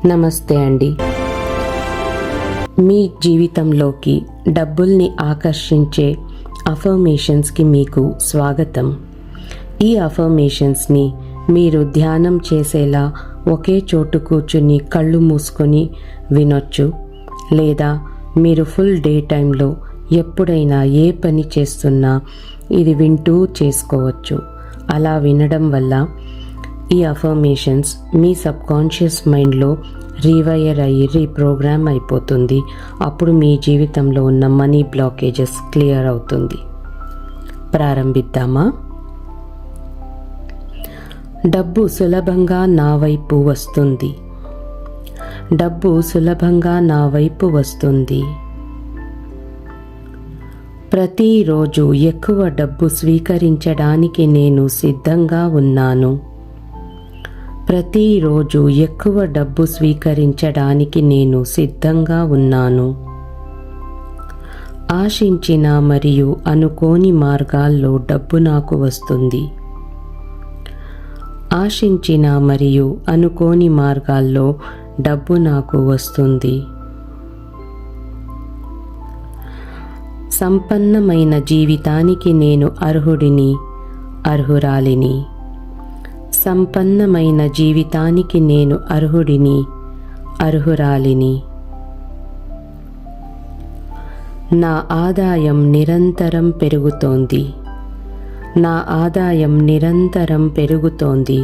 నమస్తే అండి. మీ జీవితంలోకి డబ్బుల్ని ఆకర్షించే అఫర్మేషన్స్కి మీకు స్వాగతం. ఈ అఫర్మేషన్స్ని మీరు ధ్యానం చేసేలా ఒకే చోటు కూర్చుని కళ్ళు మూసుకొని వినొచ్చు, లేదా మీరు ఫుల్ డే టైంలో ఎప్పుడైనా ఏ పని చేస్తున్నా ఇది వింటూ చేసుకోవచ్చు. అలా వినడం వల్ల ఈ అఫర్మేషన్స్ మీ సబ్కాన్షియస్ మైండ్లో రీవైర్ అయ్యి రీప్రోగ్రామ్ అయిపోతుంది. అప్పుడు మీ జీవితంలో ఉన్న మనీ బ్లాకేజెస్ క్లియర్ అవుతుంది. ప్రారంభిద్దామా? డబ్బు సులభంగా నా వైపు వస్తుంది. డబ్బు సులభంగా నా వైపు వస్తుంది. ప్రతిరోజు ఎక్కువ డబ్బు స్వీకరించడానికి నేను సిద్ధంగా ఉన్నాను. ప్రతిరోజు ఎక్కువ డబ్బు స్వీకరించడానికి నేను సిద్ధంగా ఉన్నాను. ఆశించిన మరియు అనుకోని మార్గాల్లో డబ్బు నాకు వస్తుంది. ఆశించిన మరియు అనుకోని మార్గాల్లో డబ్బు నాకు వస్తుంది. సంపన్నమైన జీవితానికి నేను అర్హుడిని, అర్హురాలిని. సంపన్నమైన జీవితానికి నేను అర్హుడిని, అర్హురాలిని. నా ఆదాయం నిరంతరం పెరుగుతోంది. నా ఆదాయం నిరంతరం పెరుగుతోంది.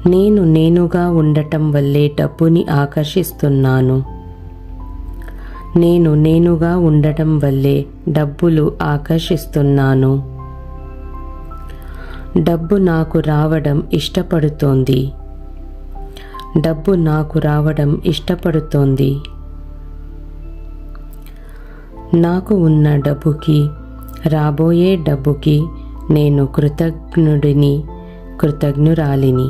నేను నేనుగా ఉండటం వల్లే డబ్బుని ఆకర్షిస్తున్నాను. నేను నేనుగా ఉండటం వల్లే డబ్బులు ఆకర్షిస్తున్నాను. డబ్బు నాకు రావడం ఇష్టపడుతోంది. డబ్బు నాకు రావడం ఇష్టపడుతోంది. నాకు ఉన్న డబ్బుకి, రాబోయే డబ్బుకి నేను కృతజ్ఞుడిని, కృతజ్ఞురాలిని.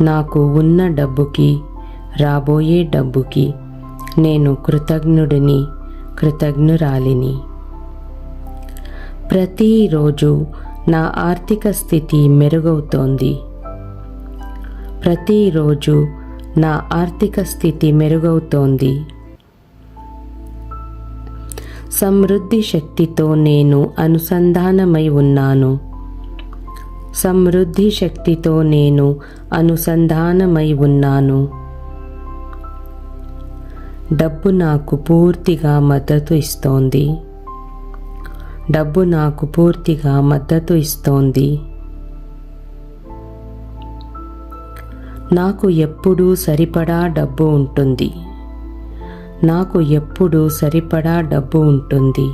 నాకు ఉన్న డబ్బుకి, రాబోయే డబ్బుకి నేను కృతజ్ఞుడిని, కృతజ్ఞురాలిని. ప్రతిరోజు నా ఆర్థిక స్థితి మెరుగవుతోంది. ప్రతిరోజు నా ఆర్థిక స్థితి మెరుగవుతోంది. సమృద్ధి శక్తితో నేను అనుసంధానమై ఉన్నాను. సమృద్ధి శక్తితో నేను అనుసంధానమై ఉన్నాను. డబ్బు నాకు పూర్తిగా మద్దతు ఇస్తోంది. డబ్బు నాకు పూర్తిగా మద్దతు ఇస్తోంది. నాకు ఎప్పుడూ సరిపడా డబ్బు ఉంటుంది. నాకు ఎప్పుడూ సరిపడా డబ్బు ఉంటుంది.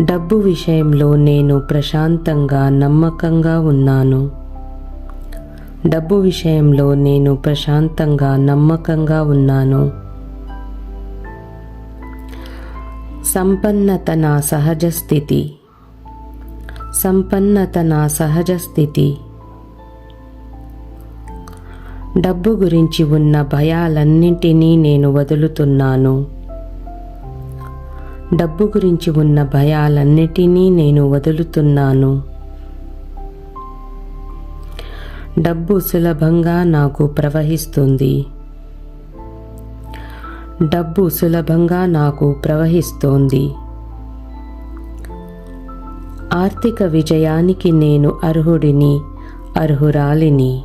డబ్బు విషయంలో నేను ప్రశాంతంగా, నమ్మకంగా ఉన్నాను. డబ్బు విషయంలో నేను ప్రశాంతంగా, నమ్మకంగా ఉన్నాను. సంపన్నత నా సహజ స్థితి. సంపన్నత నా సహజ స్థితి. డబ్బు గురించి ఉన్న భయాలన్నింటినీ నేను వదులుతున్నాను. డబ్బు గురించి ఉన్న భయాలన్నిటినీ నేను వదులుతున్నాను. డబ్బు సులభంగా నాకు ప్రవహిస్తుంది. డబ్బు సులభంగా నాకు ప్రవహిస్తోంది. ఆర్థిక విజయానికి నేను అర్హుడిని, అర్హురాలిని.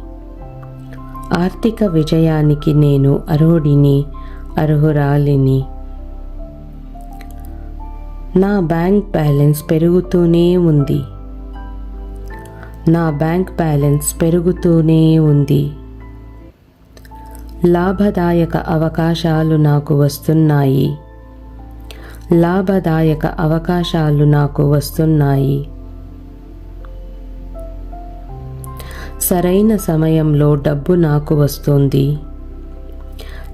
ఆర్థిక విజయానికి నేను అర్హుడిని, అర్హురాలిని. నా బ్యాంక్ బ్యాలెన్స్ పెరుగుతూనే ఉంది. నా బ్యాంక్ బ్యాలెన్స్ పెరుగుతూనే ఉంది. లాభదాయక అవకాశాలు నాకు వస్తున్నాయి. లాభదాయక అవకాశాలు నాకు వస్తున్నాయి. సరైన సమయంలో డబ్బు నాకు వస్తుంది.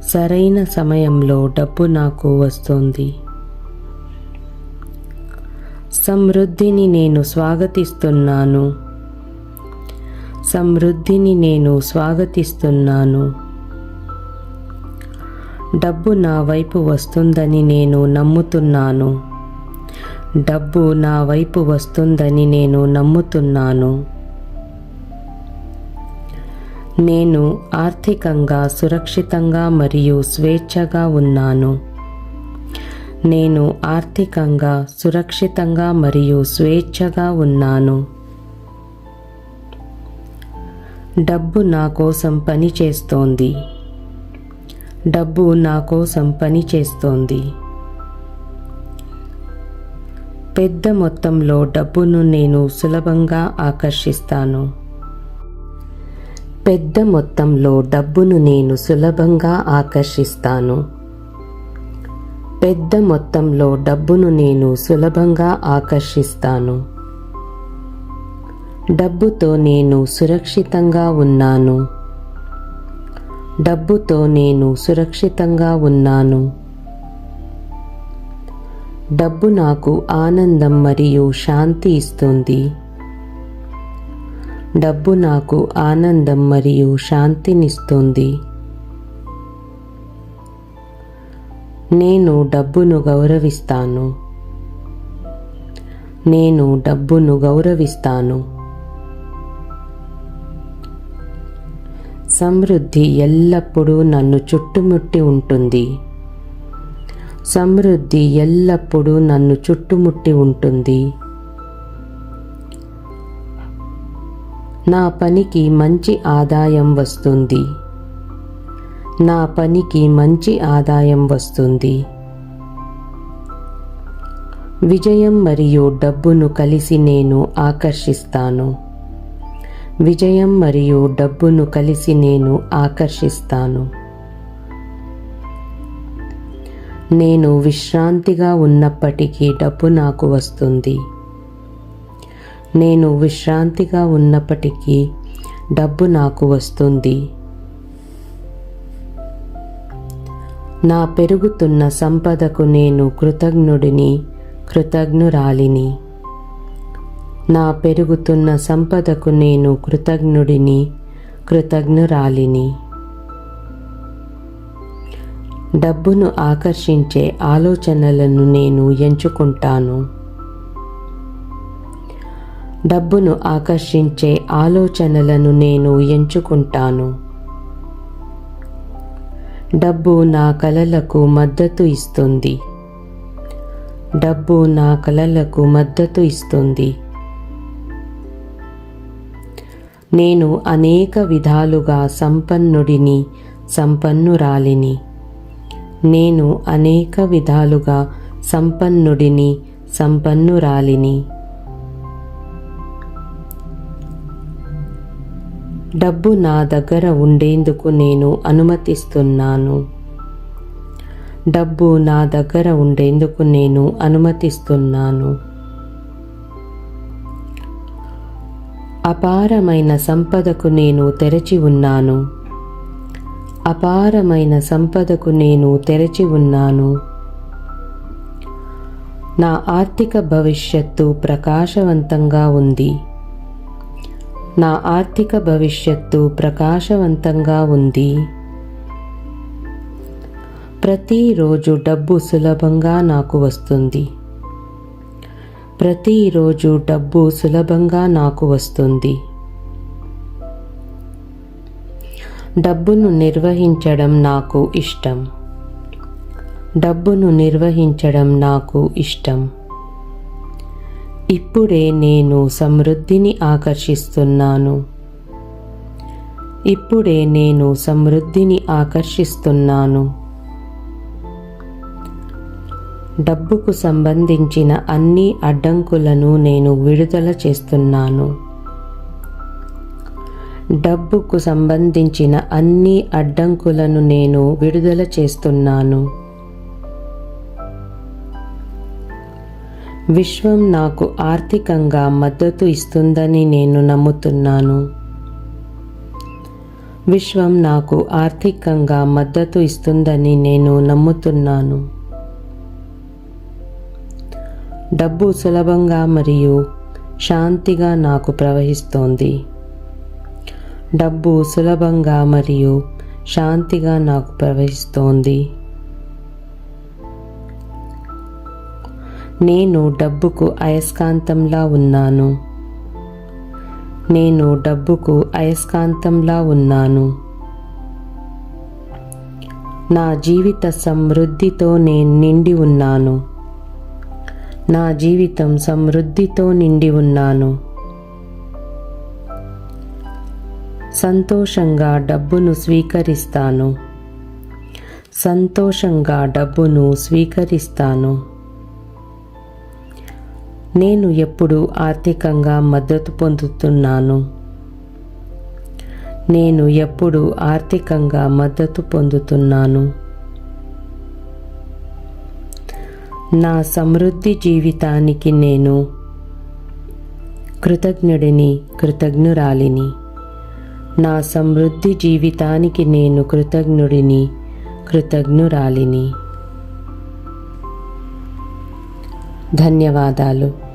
సరైన సమయంలో డబ్బు నాకు వస్తుంది. సమృద్ధిని నేను స్వాగతిస్తున్నాను. సమృద్ధిని నేను స్వాగతిస్తున్నాను. డబ్బు నా వైపు వస్తుందని నేను నమ్ముతున్నాను. డబ్బు నా వైపు వస్తుందని నేను నమ్ముతున్నాను. నేను ఆర్థికంగా సురక్షితంగా మరియు స్వేచ్ఛగా ఉన్నాను. నేను ఆర్థికంగా సురక్షితంగా మరియు స్వేచ్ఛగా ఉన్నాను. డబ్బు నా కోసం పనిచేస్తోంది. డబ్బు నా కోసం పనిచేస్తోంది. పెద్ద మొత్తంలో డబ్బును నేను సులభంగా ఆకర్షిస్తాను. పెద్ద మొత్తంలో డబ్బును నేను సులభంగా ఆకర్షిస్తాను. పెద్ద మొత్తంలో డబ్బును నేను సులభంగా ఆకర్షిస్తాను. డబ్బుతో నేను సురక్షితంగా ఉన్నాను. డబ్బుతో నేను సురక్షితంగా ఉన్నాను. డబ్బు నాకు ఆనందం మరియు శాంతి ఇస్తుంది. డబ్బు నాకు ఆనందం మరియు శాంతినిస్తుంది. నేను డబ్బును గౌరవిస్తాను. నేను డబ్బును గౌరవిస్తాను. సమృద్ధి ఎల్లప్పుడూ నన్ను చుట్టుముట్టి ఉంటుంది. సమృద్ధి ఎల్లప్పుడూ నన్ను చుట్టుముట్టి ఉంటుంది. నా పనికి మంచి ఆదాయం వస్తుంది. నా పనికి మంచి ఆదాయం వస్తుంది. విజయం మరియు డబ్బును కలిసి నేను ఆకర్షిస్తాను. విజయం మరియు డబ్బును కలిసి నేను ఆకర్షిస్తాను. నేను విశ్రాంతిగా ఉన్నప్పటికీ డబ్బు నాకు వస్తుంది. నేను విశ్రాంతిగా ఉన్నప్పటికీ డబ్బు నాకు వస్తుంది. నా పెరుగుతున్న సంపదకు నేను కృతజ్ఞురాలిని. నా పెరుగుతున్న సంపదకు నేను కృతజ్ఞురాలిని. డబ్బును ఆకర్షించే ఆలోచనలను నేను ఎంచుకుంటాను. డబ్బును ఆకర్షించే ఆలోచనలను నేను ఎంచుకుంటాను. డబ్బు నా కలలకు మద్దతు ఇస్తుంది. డబ్బు నా కలలకు మద్దతు ఇస్తుంది. నేను అనేక విధాలుగా సంపన్నురాలిని. నేను అనేక విధాలుగా సంపన్నురాలిని. డబ్బు నా దగ్గర ఉండేందుకు నేను అనుమతిస్తున్నాను. డబ్బు నా దగ్గర ఉండేందుకు నేను అనుమతిస్తున్నాను. అపారమైన సంపదకు నేను తెరచి ఉన్నాను. అపారమైన సంపదకు నేను తెరచి ఉన్నాను. నా ఆర్థిక భవిష్యత్తు ప్రకాశవంతంగా ఉంది. నా ఆర్థిక భవిష్యత్తు ప్రకాశవంతంగా ఉంది. ప్రతిరోజు డబ్బు సులభంగా నాకు వస్తుంది. ప్రతిరోజు డబ్బు సులభంగా నాకు వస్తుంది. డబ్బును నిర్వహించడం నాకు ఇష్టం. డబ్బును నిర్వహించడం నాకు ఇష్టం. ఇప్పుడే నేను సమృద్ధిని ఆకర్షిస్తున్నాను. ఇప్పుడే నేను సమృద్ధిని ఆకర్షిస్తున్నాను. డబ్బుకు సంబంధించిన అన్ని అడ్డంకులను నేను విడుదల చేస్తున్నాను. డబ్బుకు సంబంధించిన అన్ని అడ్డంకులను నేను విడుదల చేస్తున్నాను. విశ్వం నాకు ఆర్థికంగా మద్దతు ఇస్తుందని నేను నమ్ముతున్నాను. విశ్వం నాకు ఆర్థికంగా మద్దతు ఇస్తుందని నేను నమ్ముతున్నాను. డబ్బు సులభంగా మరియు శాంతిగా నాకు ప్రవహిస్తోంది. డబ్బు సులభంగా మరియు శాంతిగా నాకు ప్రవహిస్తోంది. నేను డబ్బుకు అయస్కాంతంలా ఉన్నాను. నేను డబ్బుకు అయస్కాంతంలా ఉన్నాను. నా జీవిత సమృద్ధితో నేను నిండి ఉన్నాను. నా జీవితం సమృద్ధితో నిండి ఉన్నాను. సంతోషంగా డబ్బును స్వీకరిస్తాను. సంతోషంగా డబ్బును స్వీకరిస్తాను. నేను ఎప్పుడు ఆర్థికంగా మద్దతు పొందుతున్నాను. నేను ఎప్పుడు ఆర్థికంగా మద్దతు పొందుతున్నాను. నా సమృద్ధి జీవితానికి నేను కృతజ్ఞుడిని, కృతజ్ఞురాలిని. నా సమృద్ధి జీవితానికి నేను కృతజ్ఞుడిని, కృతజ్ఞురాలిని. ధన్యవాదాలు.